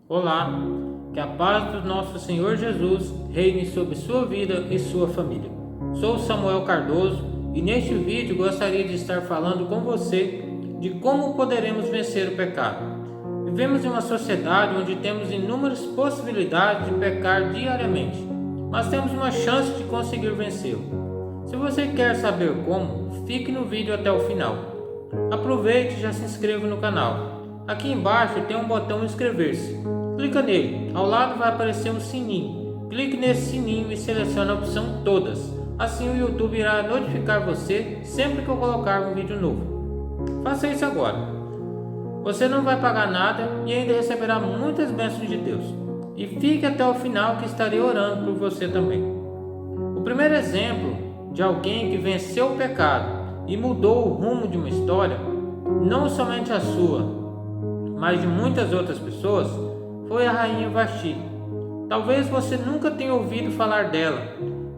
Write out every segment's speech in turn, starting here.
Olá, que a paz do nosso Senhor Jesus reine sobre sua vida e sua família. Sou Samuel Cardoso e neste vídeo gostaria de estar falando com você de como poderemos vencer o pecado. Vivemos em uma sociedade onde temos inúmeras possibilidades de pecar diariamente, mas temos uma chance de conseguir vencê-lo. Se você quer saber como, fique no vídeo até o final. Aproveite e já se inscreva no canal. Aqui embaixo tem um botão inscrever-se. Clica nele, ao lado vai aparecer um sininho. Clique nesse sininho e selecione a opção todas. Assim o YouTube irá notificar você sempre que eu colocar um vídeo novo. Faça isso agora. Você não vai pagar nada e ainda receberá muitas bênçãos de Deus. E fique até o final que estarei orando por você também. O primeiro exemplo de alguém que venceu o pecado e mudou o rumo de uma história, não somente a sua, mas de muitas outras pessoas, foi a rainha Vasti. Talvez você nunca tenha ouvido falar dela,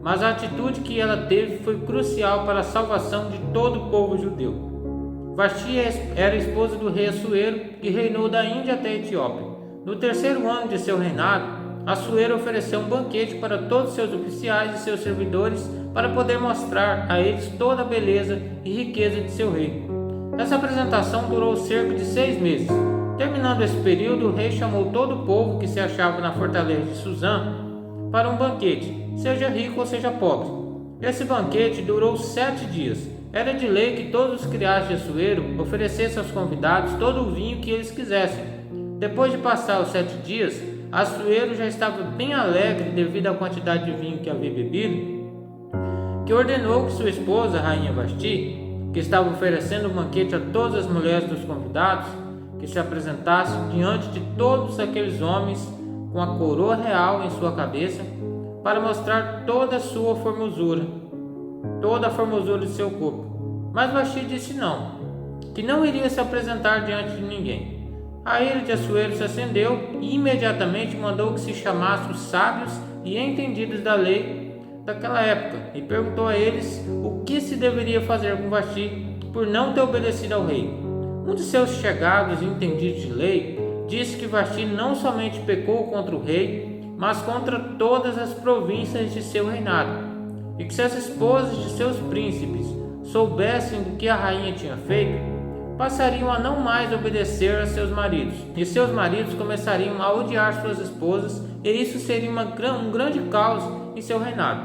mas a atitude que ela teve foi crucial para a salvação de todo o povo judeu. Vasti era esposa do rei Assuero, que reinou da Índia até a Etiópia. No terceiro ano de seu reinado, Assuero ofereceu um banquete para todos seus oficiais e seus servidores para poder mostrar a eles toda a beleza e riqueza de seu reino. Essa apresentação durou cerca de 6 meses. Terminando esse período, o rei chamou todo o povo que se achava na fortaleza de Suzã para um banquete, seja rico ou seja pobre. Esse banquete durou 7 dias. Era de lei que todos os criados de Assuero oferecessem aos convidados todo o vinho que eles quisessem. Depois de passar os 7 dias, Assuero já estava bem alegre devido à quantidade de vinho que havia bebido, que ordenou que sua esposa, a rainha Vasti, que estava oferecendo um banquete a todas as mulheres dos convidados, que se apresentasse diante de todos aqueles homens com a coroa real em sua cabeça, para mostrar toda a sua formosura, toda a formosura de seu corpo. Mas Vasti disse não, que não iria se apresentar diante de ninguém. A ira de Assuero se acendeu e imediatamente mandou que se chamasse os sábios e entendidos da lei daquela época e perguntou a eles o que se deveria fazer com Vasti por não ter obedecido ao rei. Um de seus chegados e entendidos de lei disse que Vasti não somente pecou contra o rei, mas contra todas as províncias de seu reinado, e que se as esposas de seus príncipes soubessem do que a rainha tinha feito, passariam a não mais obedecer a seus maridos, e seus maridos começariam a odiar suas esposas, e isso seria um grande caos em seu reinado.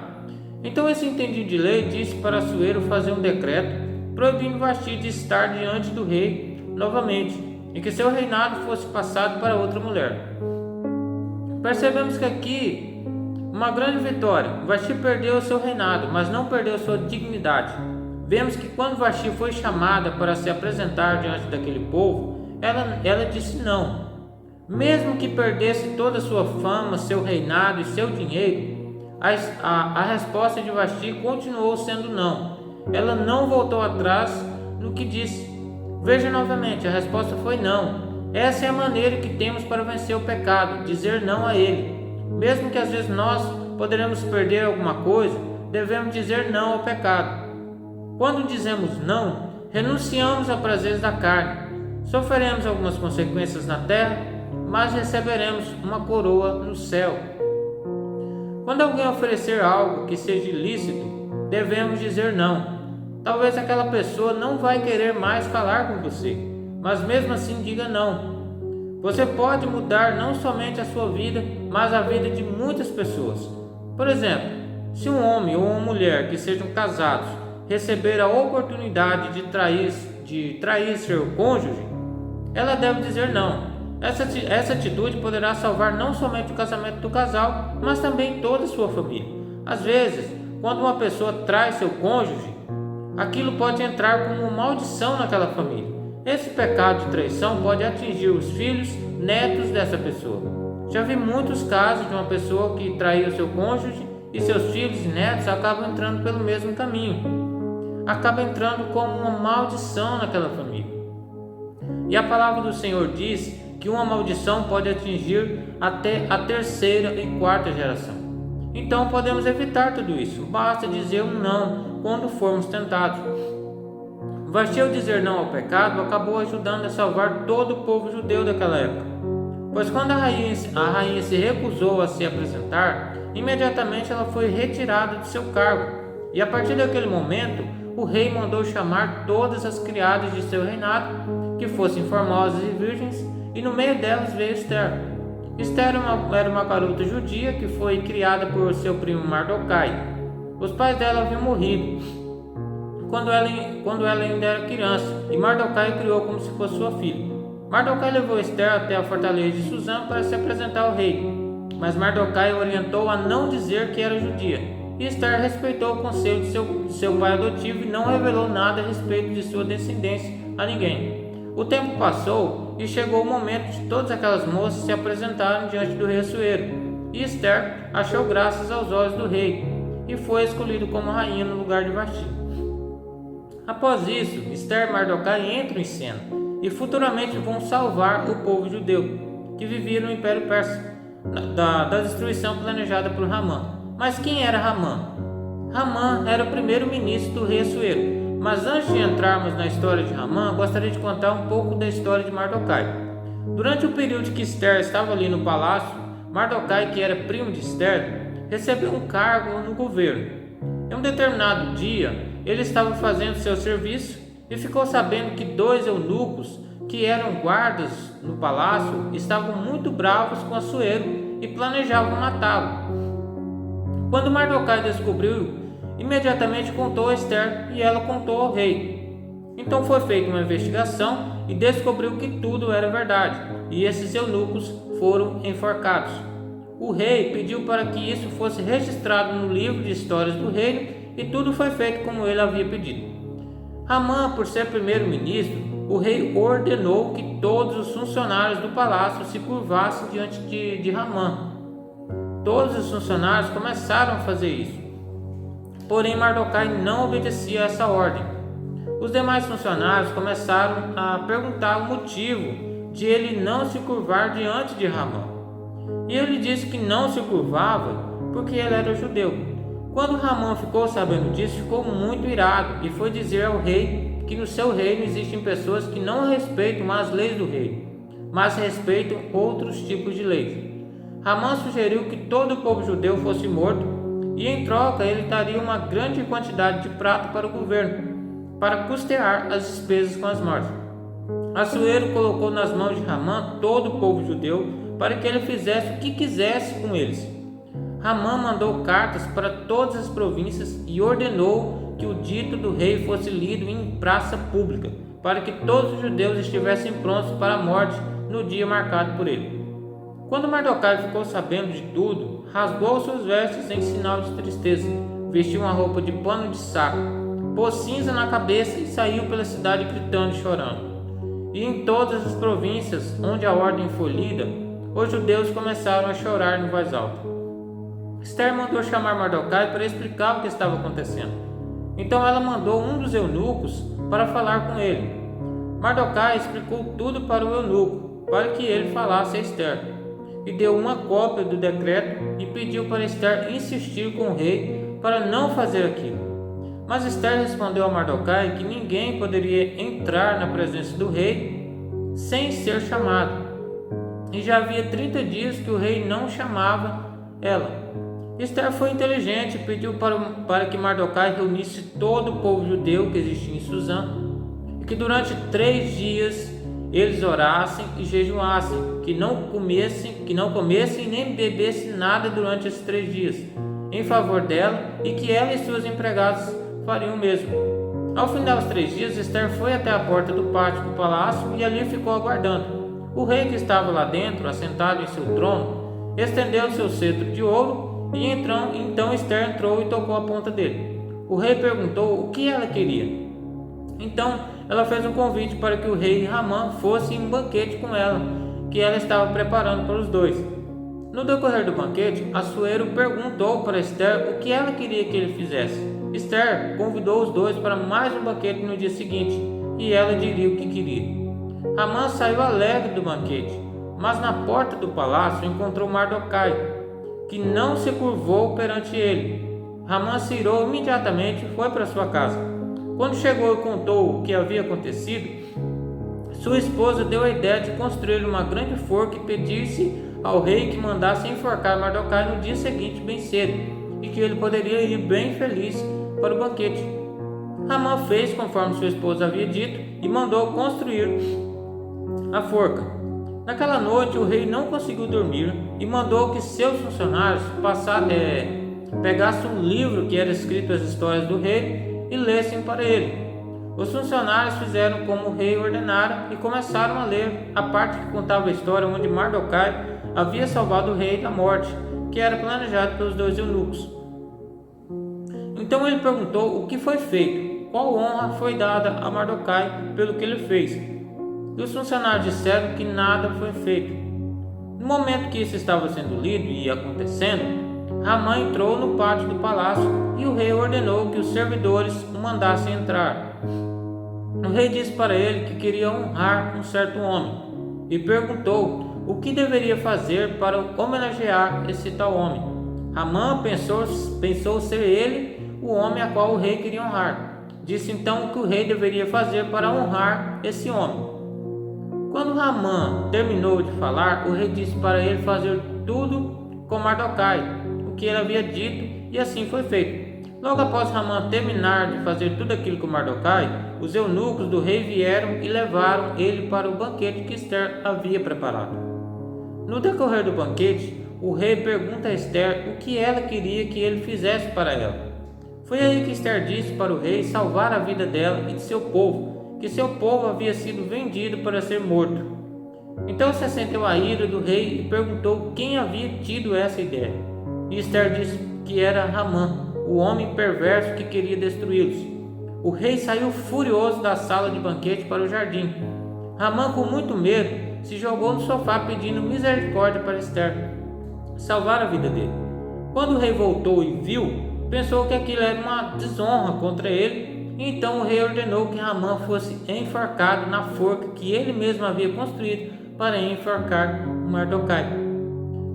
Então esse entendido de lei disse para Assuero fazer um decreto proibindo Vasti de estar diante do rei novamente, e que seu reinado fosse passado para outra mulher. Percebemos que aqui uma grande vitória. Vasti perdeu seu reinado, mas não perdeu sua dignidade. Vemos que quando Vasti foi chamada para se apresentar diante daquele povo, ela disse não. Mesmo que perdesse toda a sua fama, seu reinado e seu dinheiro, a resposta de Vasti continuou sendo não. Ela não voltou atrás no que disse. Veja novamente, a resposta foi não. Essa é a maneira que temos para vencer o pecado, dizer não a ele. Mesmo que às vezes nós poderemos perder alguma coisa, devemos dizer não ao pecado. Quando dizemos não, renunciamos a prazeres da carne. Sofreremos algumas consequências na terra, mas receberemos uma coroa no céu. Quando alguém oferecer algo que seja ilícito, devemos dizer não. Talvez aquela pessoa não vai querer mais falar com você, mas mesmo assim diga não. Você pode mudar não somente a sua vida, mas a vida de muitas pessoas. Por exemplo, se um homem ou uma mulher que sejam casados receber a oportunidade de trair seu cônjuge, ela deve dizer não. Essa atitude poderá salvar não somente o casamento do casal, mas também toda a sua família. Às vezes, quando uma pessoa trai seu cônjuge, aquilo pode entrar como uma maldição naquela família. Esse pecado de traição pode atingir os filhos, netos dessa pessoa. Já vi muitos casos de uma pessoa que traiu seu cônjuge e seus filhos e netos acabam entrando pelo mesmo caminho. Acaba entrando como uma maldição naquela família. E a palavra do Senhor diz que uma maldição pode atingir até a terceira e quarta geração. Então podemos evitar tudo isso. Basta dizer um não quando formos tentados. Vasti, ao dizer não ao pecado, acabou ajudando a salvar todo o povo judeu daquela época. pois quando a rainha se recusou a se apresentar, imediatamente ela foi retirada de seu cargo. E a partir daquele momento, o rei mandou chamar todas as criadas de seu reinado, que fossem formosas e virgens, e no meio delas veio Ester. Ester era uma garota judia que foi criada por seu primo Mardokai. Os pais dela haviam morrido quando ela ainda era criança, e Mardokai criou como se fosse sua filha. Mardokai levou Ester até a fortaleza de Suzã para se apresentar ao rei, mas Mardokai orientou a não dizer que era judia, e Ester respeitou o conselho de seu pai adotivo e não revelou nada a respeito de sua descendência a ninguém. O tempo passou e chegou o momento de todas aquelas moças se apresentarem diante do rei Assuero, e Ester achou graças aos olhos do rei e foi escolhido como rainha no lugar de Vasti. Após isso, Ester e Mardokai entram em cena e futuramente vão salvar o povo judeu que vivia no Império Persa da destruição planejada por Ramã. Mas quem era Ramã? Ramã era o primeiro-ministro do rei Assuero. Mas antes de entrarmos na história de Ramã, gostaria de contar um pouco da história de Mardokai. Durante o período que Ester estava ali no palácio, Mardokai, que era primo de Ester, recebeu um cargo no governo. Em um determinado dia, ele estava fazendo seu serviço e ficou sabendo que 2 eunucos, que eram guardas no palácio, estavam muito bravos com Assuero e planejavam matá-lo. Quando Mardokai descobriu, imediatamente contou a Ester e ela contou ao rei. Então foi feita uma investigação e descobriu que tudo era verdade, e esses eunucos foram enforcados. O rei pediu para que isso fosse registrado no livro de histórias do reino, e tudo foi feito como ele havia pedido. Ramã, por ser primeiro-ministro, o rei ordenou que todos os funcionários do palácio se curvassem diante de Ramã. Todos os funcionários começaram a fazer isso. Porém, Mardokai não obedecia a essa ordem. Os demais funcionários começaram a perguntar o motivo de ele não se curvar diante de Ramã. E ele disse que não se curvava porque ele era judeu. Quando Ramã ficou sabendo disso, ficou muito irado e foi dizer ao rei que no seu reino existem pessoas que não respeitam as leis do rei, mas respeitam outros tipos de leis. Ramã sugeriu que todo o povo judeu fosse morto e em troca ele daria uma grande quantidade de prata para o governo, para custear as despesas com as mortes. Assuero colocou nas mãos de Ramã todo o povo judeu para que ele fizesse o que quisesse com eles. Ramã mandou cartas para todas as províncias e ordenou que o dito do rei fosse lido em praça pública, para que todos os judeus estivessem prontos para a morte no dia marcado por ele. Quando Mardokai ficou sabendo de tudo, rasgou suas vestes em sinal de tristeza, vestiu uma roupa de pano de saco, pôs cinza na cabeça e saiu pela cidade gritando e chorando. E em todas as províncias onde a ordem foi lida, os judeus começaram a chorar em voz alta. Ester mandou chamar Mardokai para explicar o que estava acontecendo. Então ela mandou um dos eunucos para falar com ele. Mardokai explicou tudo para o eunuco, para que ele falasse a Ester, e deu uma cópia do decreto e pediu para Ester insistir com o rei para não fazer aquilo. Mas Ester respondeu a Mardokai que ninguém poderia entrar na presença do rei sem ser chamado, e já havia 30 dias que o rei não chamava ela. Ester foi inteligente e pediu para que Mardokai reunisse todo o povo judeu que existia em Suzã, e que durante 3 dias eles orassem e jejuassem, que não comessem nem bebessem nada durante esses 3 dias, em favor dela, e que ela e suas empregadas fariam o mesmo. Ao final dos 3 dias, Ester foi até a porta do pátio do palácio e ali ficou aguardando. O rei, que estava lá dentro, assentado em seu trono, estendeu seu cetro de ouro, e então Ester entrou e tocou a ponta dele. O rei perguntou o que ela queria. Então ela fez um convite para que o rei e Ramã fossem em um banquete com ela, que ela estava preparando para os dois. No decorrer do banquete, Assuero perguntou para Ester o que ela queria que ele fizesse. Ester convidou os dois para mais um banquete no dia seguinte, e ela diria o que queria. Ramã saiu alegre do banquete, mas na porta do palácio encontrou Mardokai, que não se curvou perante ele. Ramã se irou imediatamente e foi para sua casa. Quando chegou e contou o que havia acontecido, sua esposa deu a ideia de construir uma grande forca e pedir-se ao rei que mandasse enforcar Mardoquai no dia seguinte bem cedo, e que ele poderia ir bem feliz para o banquete. Amã fez conforme sua esposa havia dito e mandou construir a forca. Naquela noite o rei não conseguiu dormir e mandou que seus funcionários pegassem um livro que era escrito as histórias do rei e lessem para ele. Os funcionários fizeram como o rei ordenara e começaram a ler a parte que contava a história onde Mardoquai havia salvado o rei da morte, que era planejado pelos 2 eunucos. Então ele perguntou o que foi feito, qual honra foi dada a Mardoquai pelo que ele fez. E os funcionários disseram que nada foi feito. No momento que isso estava sendo lido e acontecendo, Amã entrou no pátio do palácio e o rei ordenou que os servidores o mandassem entrar. O rei disse para ele que queria honrar um certo homem e perguntou o que deveria fazer para homenagear esse tal homem. Amã pensou ser ele o homem a qual o rei queria honrar. Disse então o que o rei deveria fazer para honrar esse homem. Quando Amã terminou de falar, o rei disse para ele fazer tudo com Mardoquai, o que ele havia dito, e assim foi feito. Logo após Amã terminar de fazer tudo aquilo com Mardoquai, os eunucos do rei vieram e levaram ele para o banquete que Ester havia preparado. No decorrer do banquete, o rei pergunta a Ester o que ela queria que ele fizesse para ela. Foi aí que Ester disse para o rei salvar a vida dela e de seu povo, que seu povo havia sido vendido para ser morto. Então se acendeu a ira do rei e perguntou quem havia tido essa ideia. E Ester disse que era Amã, o homem perverso que queria destruí-los. O rei saiu furioso da sala de banquete para o jardim. Amã, com muito medo, se jogou no sofá pedindo misericórdia para Ester salvar a vida dele. Quando o rei voltou e viu, pensou que aquilo era uma desonra contra ele, e então o rei ordenou que Amã fosse enforcado na forca que ele mesmo havia construído para enforcar Mardoquai.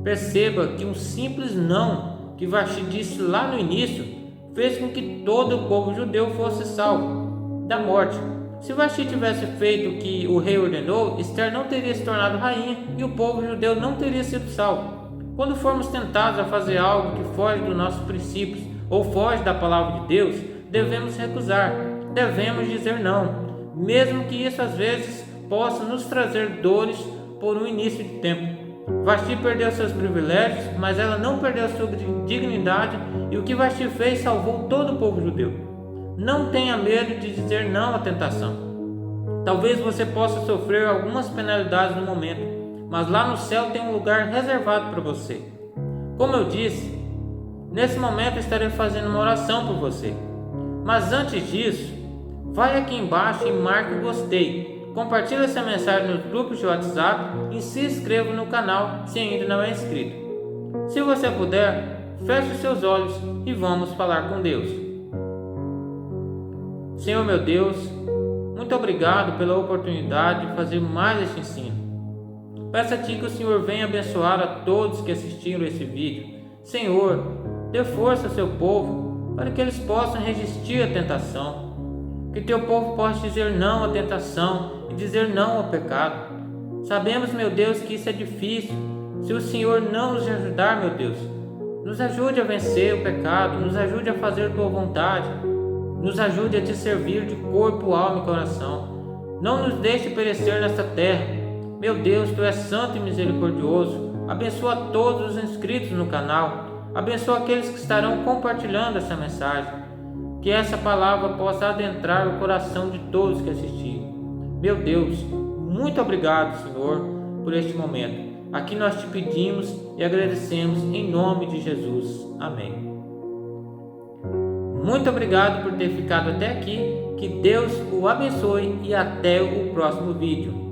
Perceba que um simples não que Vasti disse lá no início fez com que todo o povo judeu fosse salvo da morte. Se Vasti tivesse feito o que o rei ordenou, Ester não teria se tornado rainha e o povo judeu não teria sido salvo. Quando formos tentados a fazer algo que foge dos nossos princípios ou foge da palavra de Deus, devemos recusar, devemos dizer não, mesmo que isso às vezes possa nos trazer dores por um início de tempo. Vasti perdeu seus privilégios, mas ela não perdeu sua dignidade, e o que Vasti fez salvou todo o povo judeu. Não tenha medo de dizer não à tentação. Talvez você possa sofrer algumas penalidades no momento, mas lá no céu tem um lugar reservado para você. Como eu disse, nesse momento estarei fazendo uma oração por você. Mas antes disso, vai aqui embaixo e marque o gostei. Compartilhe essa mensagem nos grupos de WhatsApp e se inscreva no canal se ainda não é inscrito. Se você puder, feche os seus olhos e vamos falar com Deus. Senhor meu Deus, muito obrigado pela oportunidade de fazer mais este ensino. Peço a Ti que o Senhor venha abençoar a todos que assistiram esse vídeo. Senhor, dê força ao seu povo para que eles possam resistir à tentação. Que Teu povo possa dizer não à tentação e dizer não ao pecado. Sabemos, meu Deus, que isso é difícil. Se o Senhor não nos ajudar, meu Deus, nos ajude a vencer o pecado, nos ajude a fazer Tua vontade, nos ajude a Te servir de corpo, alma e coração. Não nos deixe perecer nesta terra. Meu Deus, Tu és santo e misericordioso. Abençoa todos os inscritos no canal. Abençoa aqueles que estarão compartilhando essa mensagem. Que essa palavra possa adentrar o coração de todos que assistirem. Meu Deus, muito obrigado, Senhor, por este momento. Aqui nós Te pedimos e agradecemos em nome de Jesus. Amém. Muito obrigado por ter ficado até aqui. Que Deus o abençoe e até o próximo vídeo.